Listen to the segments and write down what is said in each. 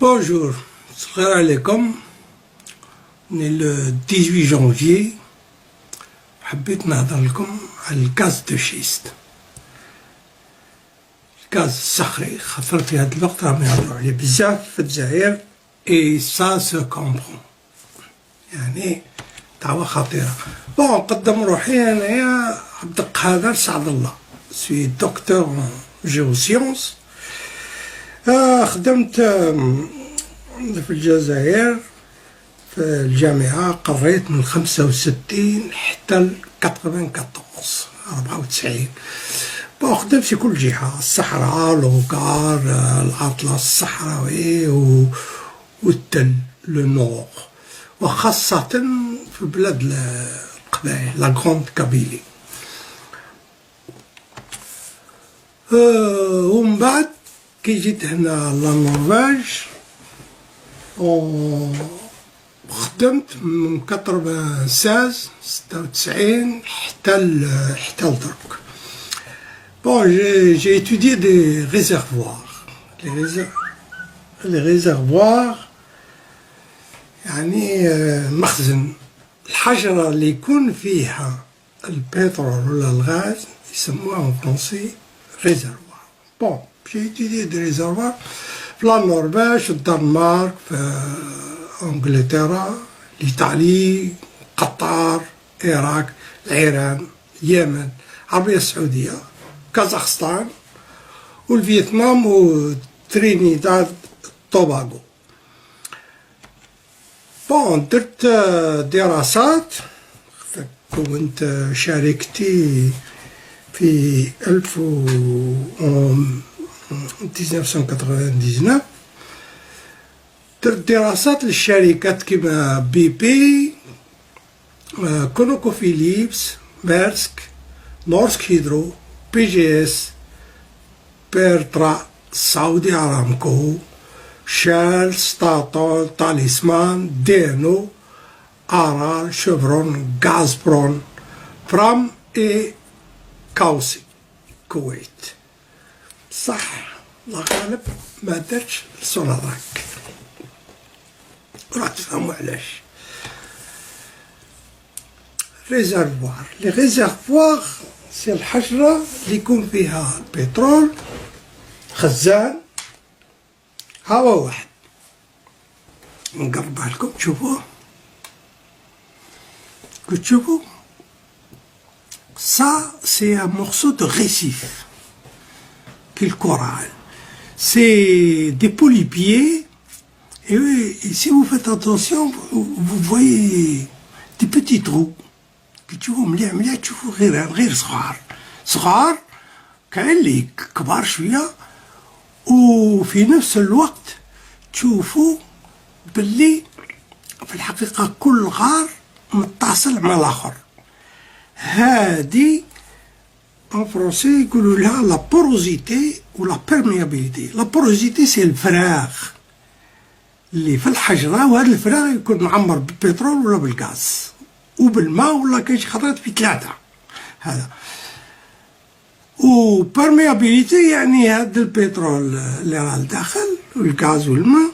Bonjour, salam alaikum. On est le 18 janvier. حبيت نهضر لكم على الغاز دو شيست. الغاز الصخري خاطر في هذا الوقت راهم يهضروا عليه بزاف في الجزائر اي سا سو كومبرون. يعني دعوة خطيرة. بون نقدم روحي انايا عبد القادر سعد الله. سوي دكتور جيوسيونس. خدمت في الجزائر في الجامعة، قريت من 65 حتى 94. بون خدمت في كل جهة، الصحراء، الغوكار، الأطلس الصحراوي والتل لو نور، وخاصة في بلاد القبائل لا غروند كابيلي. ومن بعد كي جيت هنا للنرويج خدمت من 96 حتى لدرك. بون جي étudié des réservoirs. les réservoirs يعني مخزن الحجرة اللي يكون فيها البترول ولا الغاز يسموها en français réservoir. بون j'ai étudié des réservoirs في النرويج، في الدنمارك، في انجلترا، الايطالي، قطر، العراق، ايران، اليمن، العربية السعودية، كازاخستان، والفيتنام، وترينيداد توباغو. بون درت دراسات، كونت شاركتي في 1999 درت دراسات للشركات كيما بي بي، كونوكو فيليبس، ميرسك، نورسك هيدرو، بي جي اس، بيرترا، سعودي ارامكو، شال، ستاتول، تاليسمان، دينو، ارال، شفرون، غازبرون، برام اي كاوسي كويت. صح الله غالب ما درتش سوناراك، راح تفهموا علاش. ريزرفوار، لي ريزرفوار سي الحجرة اللي يكون فيها بترول، خزان. ها هو واحد نقربها لكم تشوفوه، كي تشوفوا ça c'est un morceau de récif qui est le corail. C'est des polypiers et si vous faites attention vous voyez des petits trous كي تشوفوا مليح تشوفوا غير صغار كاين اللي كبار شويه، وفي نفس الوقت تشوفوا باللي في الحقيقه كل غار متصل مع الاخر. هادي en français يقولوا لها لا بوروزيتي ولا بيرميابيليتي. لا بوروزيتي سي الفراغ اللي في الحجرة، وهذا الفراغ يكون معمر بالبترول ولا بالغاز وبالماء، ولا كاين شي خطرات في ثلاثة هذا. و بيرميابيليتي يعني هذا البترول اللي راه لداخل والغاز والماء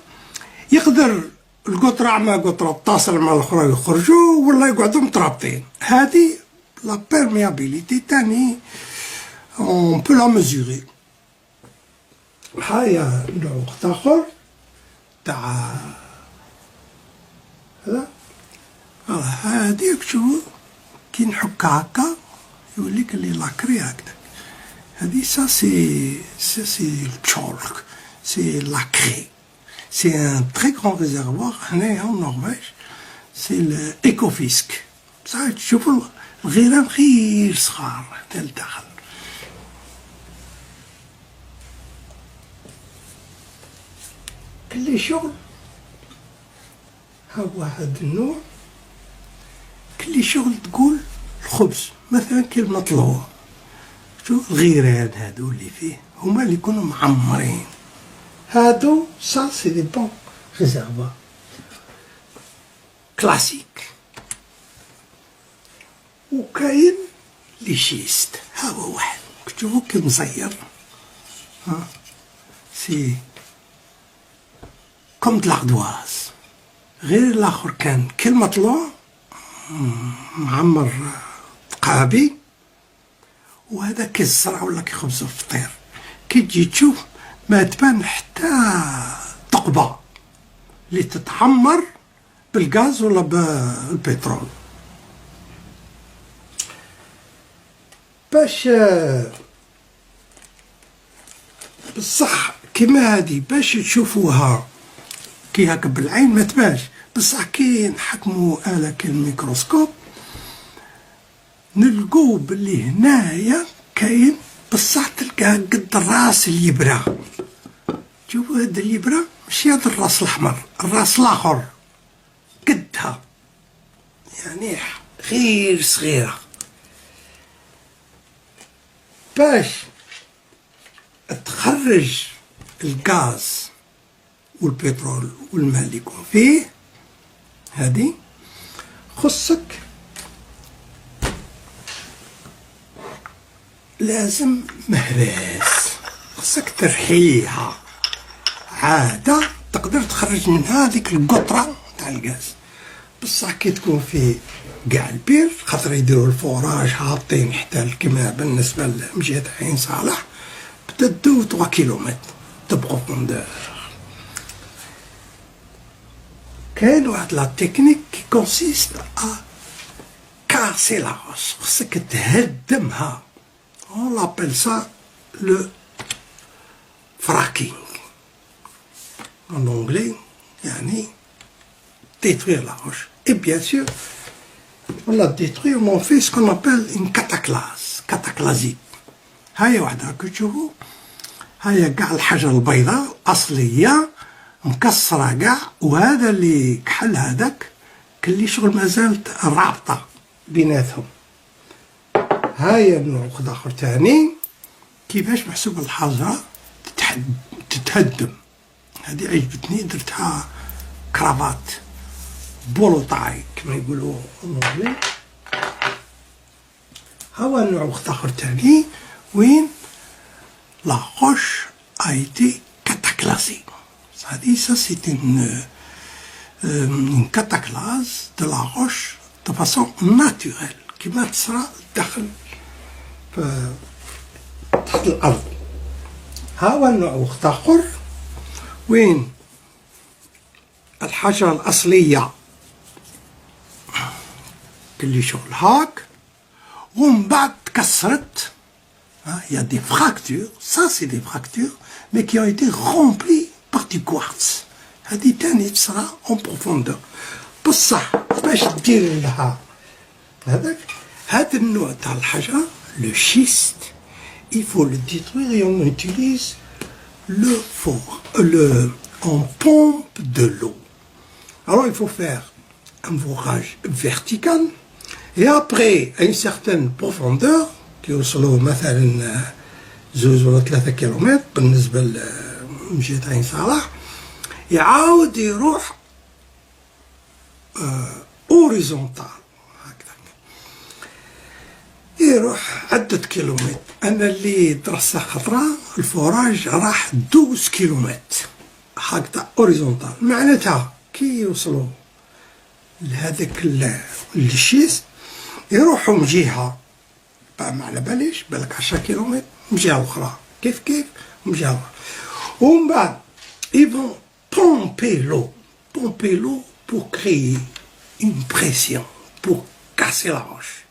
يقدر القطرة مع قطرة تتصل مع الأخرى يخرجوا ولا يقعدوا مترابطين. هذه la perméabilité تاني on peut la mesurer. هاهي نوع وقت آخر تاع هذا. هادي تشوفوا كي نحكها هكا يوليك اللي لاكري هكذا. هادي سي التشولك، سي لاكري. C'est un très grand réservoir هنايا en Norvège. C'est l'Ecofisk. صح تشوفوا الغيران غير صغار حتى لداخل. كلي شغل ها واحد النوع، كلي شغل تقول الخبز مثلا كي المطلوع. شوف الغيران هادو اللي فيه هما اللي يكونوا معمرين. هادو سا سي دي بون ريزرفوار كلاسيك. وكاين لي شيست، ها هو واحد تشوفو كي مزير. ها سي كوم د لاردواز، غير الاخر كان كل مطلوع معمر قابي، وهذا كيزرع ولا كيخبزو في الفطير. كي تجي تشوف ما تبان حتى ثقبة اللي تتحمر بالغاز ولا بالبترول. باش بصح كيما هادي باش تشوفوها كي هاك بالعين ما تبانش، بصح كي نحكمو آلة كالميكروسكوب نلقو بلي هنايا كاين بصح تلقاها قد الراس اليبرة. شوفوا هاد اليبرة ماشي هاد الراس الأحمر، الراس الآخر قدها، يعني غير صغيرة. باش تخرج الغاز والبترول والماء اللي يكون فيه هادي خصك لازم مهراس، خصك ترحيها عادة تقدر تخرج منها هذيك القطرة تاع الغاز. بصح كي تكون فيه قاع البير خاطر يديروا الفوراج هابطين حتى كيما بالنسبة لمجهة عين صالح بدو 3 كيلومتر de profondeur. كاين واحد لا تكنيك كي كونسيست ا كاسي لا روش، خصك تهدمها. on l'appelle ça le fracking en anglais، يعني détruire la roche. Et bien sûr on la détruit، on fait ce qu'on appelle une cataclase cataclasique. هاي وحدها كي تشوفوا هاي قاع الحجر البيضاء أصلية مكسرة قاع، وهذا اللي كحل هذاك كلي شغل مازالت رابطة بيناتهم. هاي نوع آخر تاني كيفاش محسوب الحجرة تتهدم. هذه عجبتني، درتها كرافات بولوطاي كما يقولوا الانجليز. هو نوع آخر تاني وين la roche a été cataclasée. Ça c'est une cataclase de la roche de façon naturelle qui تصرى داخل تحت الأرض. هو النوع آخر وين الحجرة الأصلية كلي شغل هاك ومن بعد تكسرت. Il y a des fractures, ça c'est des fractures, mais qui ont été remplies par du quartz. هذه تاني تصرى en profondeur. بصح باش دير لها هذاك هذا النوع تاع الحجرة le schiste، il faut le détruire et on utilise on pompe de l'eau. Alors il faut faire un forage vertical et après à une certaine profondeur كيوصلوا مثلا 2 ولا 3 كيلومتر بالنسبة لمجهة عين صالح، يعاود يروح اوريزونتال هكذا، يروح عدة كيلومتر. أنا اللي درست خطرة الفوراج راح 12 كيلومتر هكذا اوريزونتال. معناتها كي يوصلوا لهذاك الشيست يروحوا من جهة ما على باليش بالك 10 كيلومتر من جهة أخرى، كيف من جهة أخرى. ومن بعد ils vont pomper l'eau pour créer une pression pour casser la roche.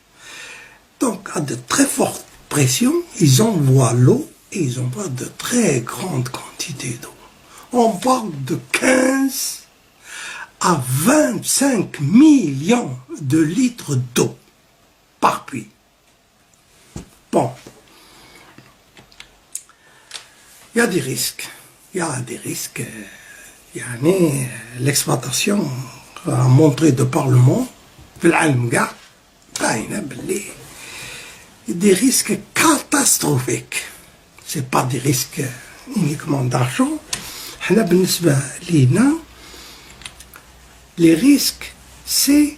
Donc à de très fortes pressions ils envoient l'eau et ils envoient de très grandes quantités d'eau. On parle de 15 à 25 millions de litres d'eau par puits. Bon, il y a des risques. يعني l'exploitation a montré de par le monde في العالم كاع باينة باللي des risques catastrophiques. C'est pas des risques uniquement d'argent. حنا بالنسبة لينا les risques c'est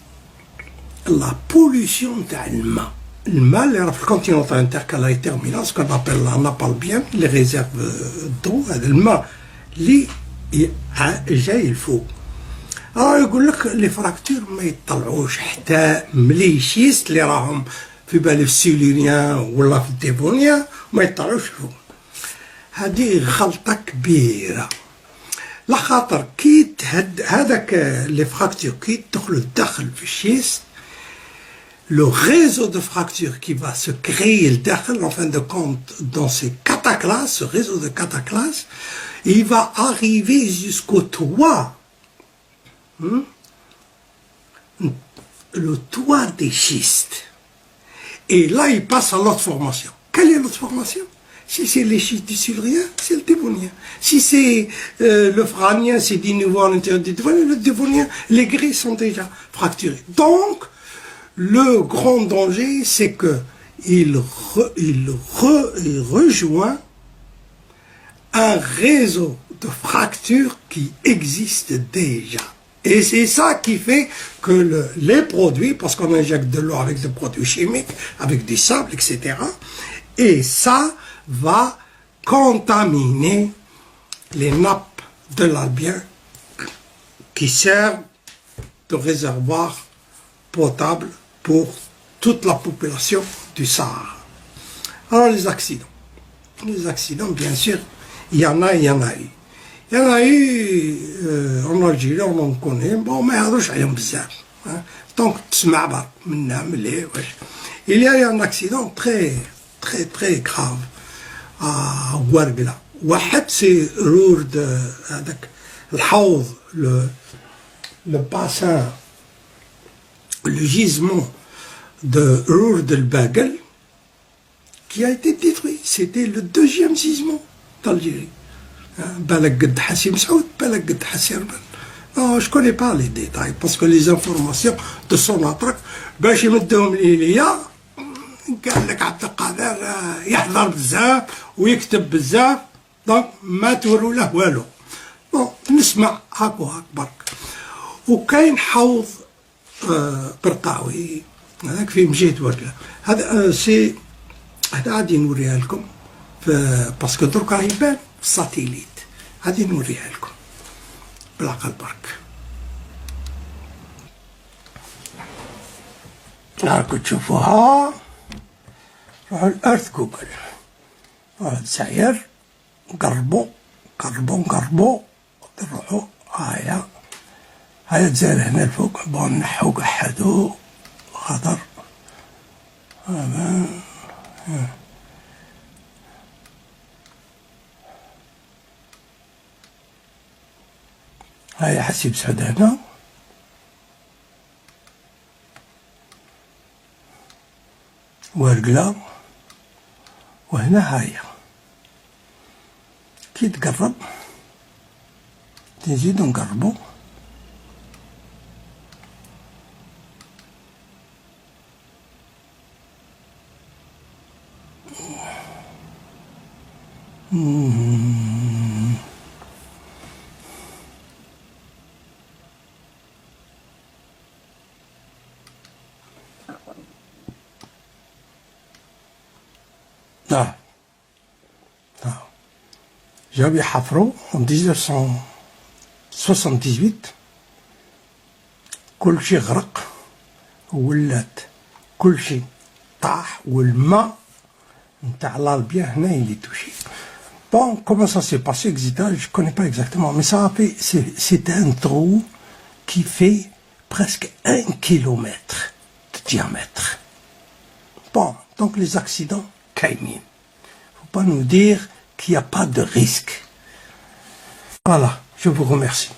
la pollution تاع الماء. الماء اللي راه في الكونتينونتال انتركالاري تيرمينال، سكون ابل ان ابال بيان لي ريزيرف دو. هذا الماء اللي جاي الفوق. يقول لك لي فراكتور ما يطلعوش حتى مليشيست اللي راهم في بالي في السيلينيان ولا في الديفونيان ما يطلعوش فوق. هذه غلطة كبيرة، لخاطر كي هذاك لي فراكتور كي يدخلوا الداخل في الشيست، le réseau de fractures qui va se créer en fin de compte dans ces cataclasmes, ce réseau de cataclasmes, il va arriver jusqu'au toit, le toit des schistes. Et là, il passe à l'autre formation. Quelle est l'autre formation? Si c'est les schistes du silurien, c'est le dévonien. Si c'est le franien, c'est du niveau à l'intérieur du dévonien, le dévonien, les grilles sont déjà fracturées. Donc, le grand danger, c'est qu'il rejoint un réseau de fractures qui existe déjà. Et c'est ça qui fait que les produits, parce qu'on injecte de l'eau avec des produits chimiques, avec du sable, etc., et ça va contaminer les nappes de l'albien qui servent de réservoir potable pour toute la population du Sahara. Alors les accidents, bien sûr, il y en a eu. Il y en a eu en Algérie, on en connaît, bon, mais donc, il y a eu un accident très, très, très grave à Ouargla. واحد c'est Rourde, le bassin, le gisement de Rourde el-Bagel qui a été détruit. C'était le deuxième gisement d'Algérie. Balak Hassim Saoud, Balak Hassim. Non, je ne connais pas les détails parce que les informations de son attaque, باش يمدهم ليا قال لك عبد القادر يحضر بزاف ويكتب بزاف دونك ما توروا له والو. بون نسمع هاك وهاك برك. وكاين حوض قرقاوي هذاك في مجيت ورقه. هذا سي هذا غادي نوريها لكم باسكو درك راه يبان في الساتيليت. غادي نوريها لكم بالعقل برك. راكم تشوفوها روحوا الارث جوجل، روحوا لسعير قربوا نروحوا هايا تزال هنا الفوق. بون نحو قحدو خطر هايا حسيب سعود هنا ورقلة، وهنا هايا كي تقرب نزيدو نقربو جاو يحفروا en 1978 كل شي غرق ولات كل شي طاح والماء نتاع l'Albien هنا il est touché. Bon, comment ça s'est passé, etc. Je connais pas exactement, mais ça a fait, c'est un trou qui fait presque 1 kilomètre de diamètre. Bon, donc les accidents, Kaimin. Faut pas nous dire qu'il n'y a pas de risque. Voilà, je vous remercie.